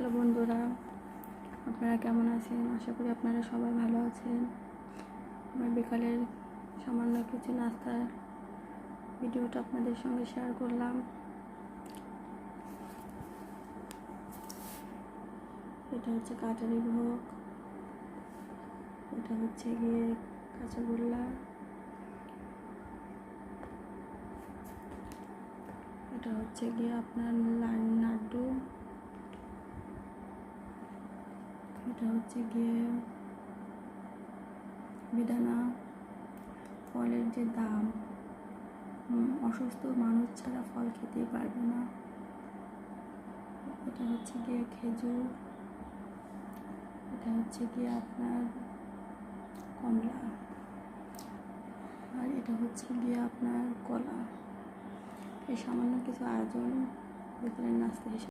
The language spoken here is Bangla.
হ্যালো বন্ধুরা, আপনারা কেমন আছেন? আশা করি আপনারা সবাই ভালো আছেন। আমার বিকালের সামান্য কিছু নাস্তার ভিডিওটা আপনাদের সঙ্গে শেয়ার করলাম। এটা হচ্ছে কাটারি ভোগ, এটা হচ্ছে গিয়ে কাঁচাগোল্লা, এটা হচ্ছে গিয়ে আপনার লাড্ডু, এটা হচ্ছে গিয়ে বেদানা। ফলের যে দাম, অসুস্থ মানুষ ছাড়া ফল খেতেই পারবে না। এটা হচ্ছে গিয়ে খেজুর, এটা হচ্ছে গিয়ে আপনার কমলা, আর এটা হচ্ছে গিয়ে আপনার কলা। এই সামান্য কিছু আয়োজন বিকেলের নাস্তা হিসেবে